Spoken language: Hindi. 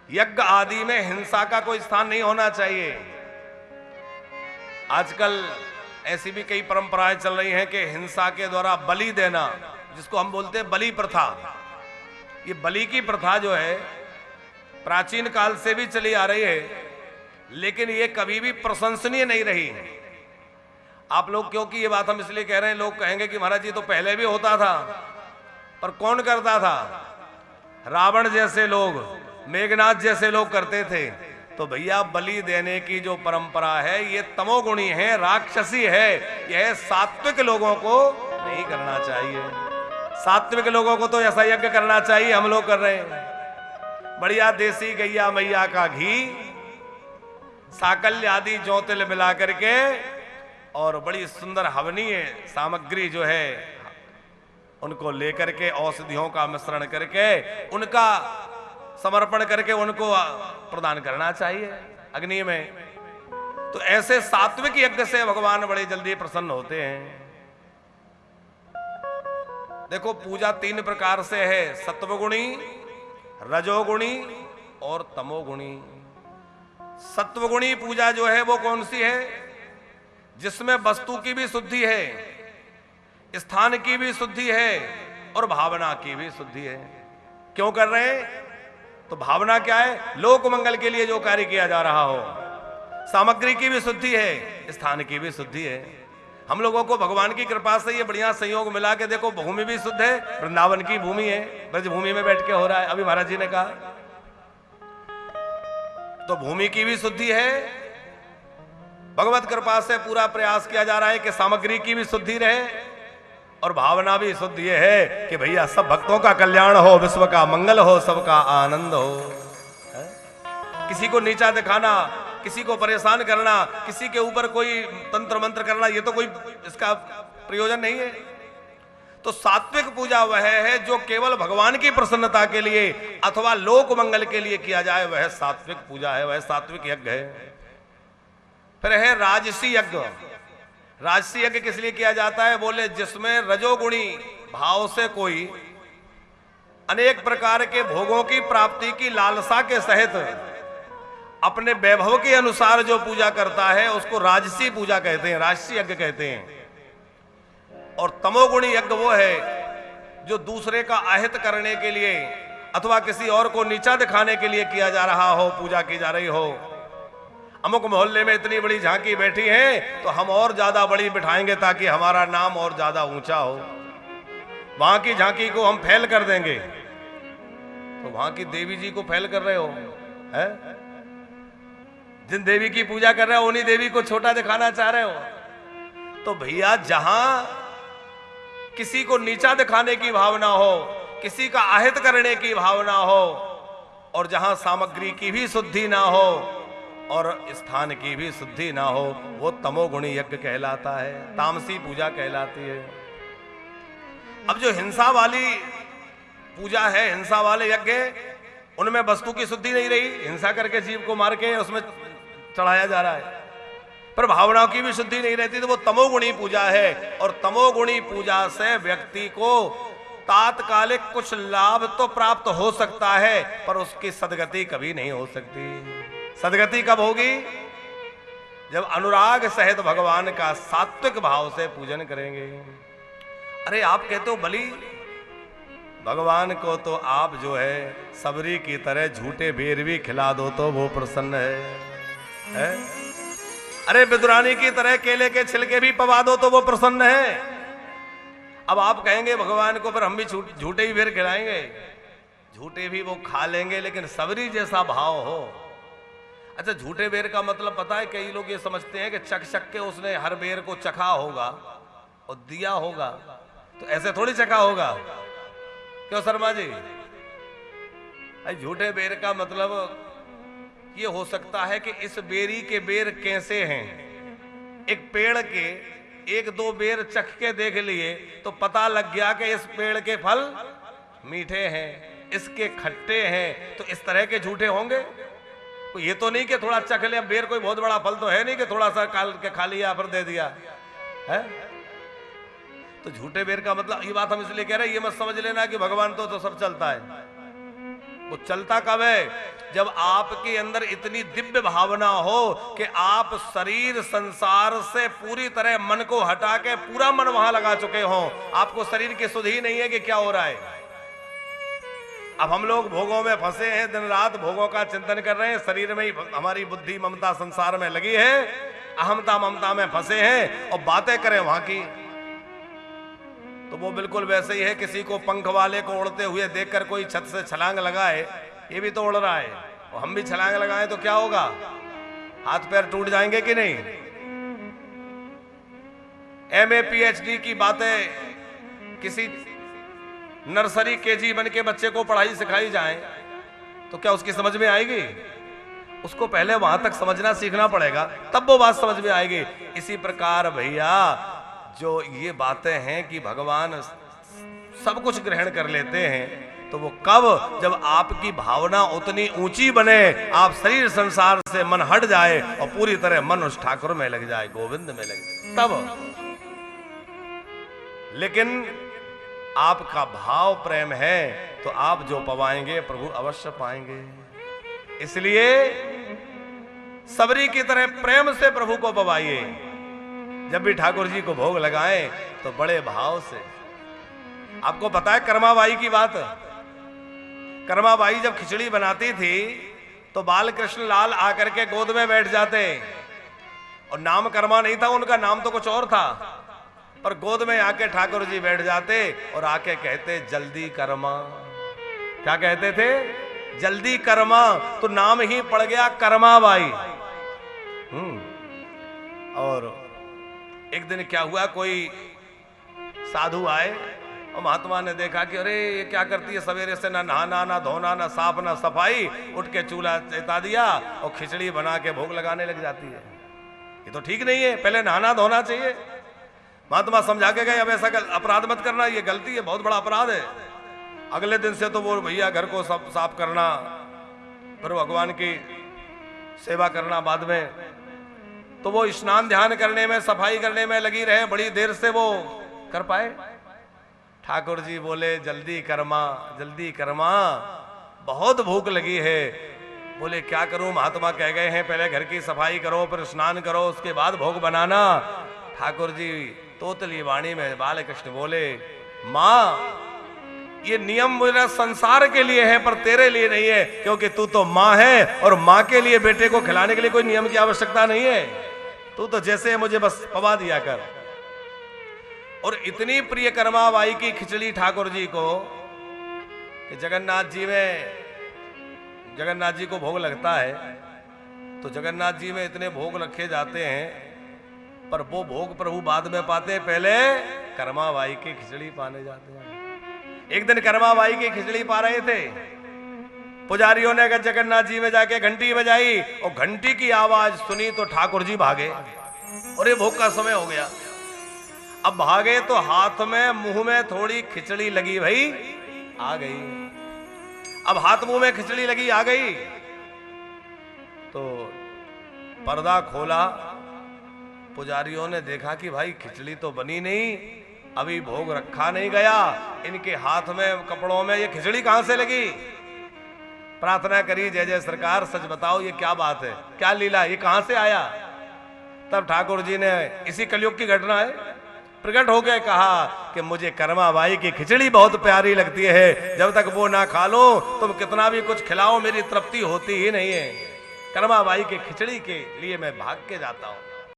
यज्ञ आदि में हिंसा का कोई स्थान नहीं होना चाहिए। आजकल ऐसी भी कई परंपराएं चल रही हैं कि हिंसा के द्वारा बलि देना, जिसको हम बोलते हैं बलि प्रथा। ये बलि की प्रथा जो है प्राचीन काल से भी चली आ रही है, लेकिन ये कभी भी प्रशंसनीय नहीं रही। आप लोग, क्योंकि ये बात हम इसलिए कह रहे हैं, लोग कहेंगे कि महाराज जी तो पहले भी होता था, पर कौन करता था? रावण जैसे लोग, मेघनाथ जैसे लोग करते थे। तो भैया बलि देने की जो परंपरा है ये तमोगुणी है, राक्षसी है। यह सात्विक लोगों को नहीं करना चाहिए। सात्विक लोगों को तो ऐसा यज्ञ करना चाहिए, हम लोग कर रहे हैं। बढ़िया देसी गैया मैया का घी, साकल्य आदि जौ तिल मिला करके और बड़ी सुंदर हवनीय सामग्री जो है उनको लेकर के, औषधियों का मिश्रण करके, उनका समर्पण करके उनको प्रदान करना चाहिए अग्नि में। तो ऐसे सात्विक यज्ञ से भगवान बड़े जल्दी प्रसन्न होते हैं। देखो पूजा 3 प्रकार से है, सत्वगुणी, रजोगुणी और तमोगुणी। सत्वगुणी पूजा जो है वो कौन सी है? जिसमें वस्तु की भी शुद्धि है, स्थान की भी शुद्धि है और भावना की भी शुद्धि है। क्यों कर रहे हैं? तो भावना क्या है? लोक मंगल के लिए जो कार्य किया जा रहा हो। सामग्री की भी शुद्धि है, स्थान की भी शुद्धि है। हम लोगों को भगवान की कृपा से ये बढ़िया संयोग मिला के देखो, भूमि भी शुद्ध है, वृंदावन की भूमि है, ब्रज भूमि में बैठ के हो रहा है। अभी महाराज जी ने कहा तो भूमि की भी शुद्धि है। भगवत कृपा से पूरा प्रयास किया जा रहा है कि सामग्री की भी शुद्धि रहे और भावना भी शुद्ध ये है कि भैया सब भक्तों का कल्याण हो, विश्व का मंगल हो, सबका आनंद हो। किसी को नीचा दिखाना, किसी को परेशान करना, किसी के ऊपर कोई तंत्र मंत्र करना, ये तो कोई इसका प्रयोजन नहीं है। तो सात्विक पूजा वह है जो केवल भगवान की प्रसन्नता के लिए अथवा लोक मंगल के लिए किया जाए, वह सात्विक पूजा है, वह सात्विक यज्ञ है। फिर है राजसी यज्ञ। राजसी यज्ञ किस लिए किया जाता है? बोले जिसमें रजोगुणी भाव से कोई अनेक प्रकार के भोगों की प्राप्ति की लालसा के सहित अपने वैभव के अनुसार जो पूजा करता है उसको राजसी पूजा कहते हैं, राजसी यज्ञ कहते हैं। और तमोगुणी यज्ञ वो है जो दूसरे का अहित करने के लिए अथवा किसी और को नीचा दिखाने के लिए किया जा रहा हो, पूजा की जा रही हो। अमुक मोहल्ले में इतनी बड़ी झांकी बैठी है तो हम और ज्यादा बड़ी बिठाएंगे ताकि हमारा नाम और ज्यादा ऊंचा हो। वहां की झांकी को हम फैल कर देंगे, तो वहां की देवी जी को फैल कर रहे हो है? जिन देवी की पूजा कर रहे हो उन्हीं देवी को छोटा दिखाना चाह रहे हो। तो भैया जहां किसी को नीचा दिखाने की भावना हो, किसी का अहित करने की भावना हो और जहां सामग्री की भी शुद्धि ना हो और स्थान की भी शुद्धि ना हो, वो तमोगुणी यज्ञ कहलाता है, तामसी पूजा कहलाती है। अब जो हिंसा वाली पूजा है, हिंसा वाले यज्ञ, उनमें वस्तु की शुद्धि नहीं रही, हिंसा करके जीव को मार के उसमें चढ़ाया जा रहा है, पर भावनाओं की भी शुद्धि नहीं रहती, तो वो तमोगुणी पूजा है। और तमोगुणी पूजा से व्यक्ति को तात्कालिक कुछ लाभ तो प्राप्त हो सकता है, पर उसकी सदगति कभी नहीं हो सकती। सदगति कब होगी? जब अनुराग सहित भगवान का सात्विक भाव से पूजन करेंगे। अरे आप कहते हो बलि, भगवान को तो आप जो है सबरी की तरह झूठे बेर भी खिला दो तो वो प्रसन्न है? अरे बिदुरानी की तरह केले के छिलके भी पवा दो तो वो प्रसन्न है। अब आप कहेंगे भगवान को पर हम भी झूठे ही बेर खिलाएंगे, झूठे भी वो खा लेंगे लेकिन सबरी जैसा भाव हो। अच्छा, झूठे बेर का मतलब पता है? कई लोग ये समझते हैं कि चख चख के उसने हर बेर को चखा होगा और दिया होगा, तो ऐसे थोड़ी चखा होगा। क्यों शर्मा जी? झूठे बेर का मतलब ये हो सकता है कि इस बेरी के बेर कैसे हैं। एक पेड़ के 1-2 बेर चख के देख लिए तो पता लग गया कि इस पेड़ के फल मीठे हैं, इसके खट्टे हैं, तो इस तरह के झूठे होंगे। तो ये तो नहीं कि थोड़ा चख लिया, बेर कोई बहुत बड़ा फल तो है नहीं कि थोड़ा सा काल के खा लिया फिर दे दिया है। तो झूठे बेर का मतलब, ये बात हम इसलिए कह रहे हैं, ये मत समझ लेना कि भगवान तो सब चलता है। वो चलता कब है? जब आपके अंदर इतनी दिव्य भावना हो कि आप शरीर संसार से पूरी तरह मन को हटा के पूरा मन वहां लगा चुके हो, आपको शरीर की सुध ही नहीं है कि क्या हो रहा है। अब हम लोग भोगों में फंसे हैं, दिन रात भोगों का चिंतन कर रहे हैं, शरीर में ही हमारी बुद्धि ममता संसार में लगी है, अहमता ममता में फंसे हैं और बातें करें वहां की। तो वो बिल्कुल वैसे ही है, किसी को पंख वाले को उड़ते हुए देखकर कोई छत से छलांग लगाए, ये भी तो उड़ रहा है, और हम भी छलांग लगाएं तो क्या होगा? हाथ पैर टूट जाएंगे कि नहीं? एमए पीएचडी की बातें किसी नर्सरी केजी बन के बच्चे को पढ़ाई सिखाई जाए तो क्या उसकी समझ में आएगी? उसको पहले वहां तक समझना सीखना पड़ेगा, तब वो बात समझ में आएगी। इसी प्रकार भैया जो ये बातें हैं कि भगवान सब कुछ ग्रहण कर लेते हैं, तो वो कब? जब आपकी भावना उतनी ऊंची बने, आप शरीर संसार से मन हट जाए और पूरी तरह मन उस ठाकुर में लग जाए, गोविंद में लग जाए, तब। लेकिन आपका भाव प्रेम है तो आप जो पवाएंगे प्रभु अवश्य पाएंगे। इसलिए सबरी की तरह प्रेम से प्रभु को पवाइए। जब भी ठाकुर जी को भोग लगाएं तो बड़े भाव से। आपको पता है कर्माबाई की बात? कर्माबाई जब खिचड़ी बनाती थी तो बाल कृष्ण लाल आकर के गोद में बैठ जाते, और नाम कर्मा नहीं था उनका, नाम तो कुछ और था, पर गोद में आके ठाकुर जी बैठ जाते और आके कहते जल्दी कर्मा। क्या कहते थे? जल्दी कर्मा। तो नाम ही पड़ गया कर्माबाई। और एक दिन क्या हुआ, कोई साधु आए और महात्मा ने देखा कि अरे ये क्या करती है, सवेरे से ना नहाना ना धोना ना साफ ना सफाई, उठ के चूल्हा चेता दिया और खिचड़ी बना के भोग लगाने लग जाती है। ये तो ठीक नहीं है, पहले नहाना धोना चाहिए। महात्मा समझा के गए अब ऐसा अपराध मत करना, ये गलती है, बहुत बड़ा अपराध है। अगले दिन से तो वो भैया घर को सब साफ करना, फिर भगवान की सेवा करना बाद में, तो वो स्नान ध्यान करने में सफाई करने में लगी रहे, बड़ी देर से वो कर पाए। ठाकुर जी बोले जल्दी कर्मा जल्दी कर्मा, बहुत भूख लगी है। बोले क्या करूं, महात्मा कह गए हैं पहले घर की सफाई करो फिर स्नान करो उसके बाद भोग बनाना। ठाकुर जी तोतली वाणी में बाल कृष्ण बोले मां ये नियम मेरा संसार के लिए है पर तेरे लिए नहीं है, क्योंकि तू तो मां है और मां के लिए बेटे को खिलाने के लिए कोई नियम की आवश्यकता नहीं है। तू तो जैसे है मुझे बस पवा दिया कर। और इतनी प्रिय कर्माबाई की खिचड़ी ठाकुर जी को कि जगन्नाथ जी को भोग लगता है तो जगन्नाथ जी में इतने भोग रखे जाते हैं, पर वो भोग प्रभु बाद में पाते हैं, पहले कर्माबाई की खिचड़ी पाने जाते हैं। एक दिन कर्माबाई की खिचड़ी पा रहे थे, पुजारियों ने अगर जगन्नाथ जी में जाके घंटी बजाई और घंटी की आवाज सुनी तो ठाकुर जी भागे और ये भोग का समय हो गया। अब भागे तो हाथ में मुंह में थोड़ी खिचड़ी लगी, भाई आ गई। अब हाथ मुंह में खिचड़ी लगी आ गई तो पर्दा खोला, पुजारियों ने देखा कि भाई खिचड़ी तो बनी नहीं, अभी भोग रखा नहीं गया, इनके हाथ में कपड़ों में ये खिचड़ी कहां से लगी। प्रार्थना करी जय जय सरकार सच बताओ ये क्या बात है, क्या लीला, ये कहां से आया। तब ठाकुर जी ने, इसी कलयुग की घटना है, प्रकट हो गए, कहा कि मुझे कर्माबाई की खिचड़ी बहुत प्यारी लगती है, जब तक वो ना खा लो तुम कितना भी कुछ खिलाओ मेरी तृप्ति होती ही नहीं है। कर्माबाई की खिचड़ी के लिए मैं भाग के जाता हूं।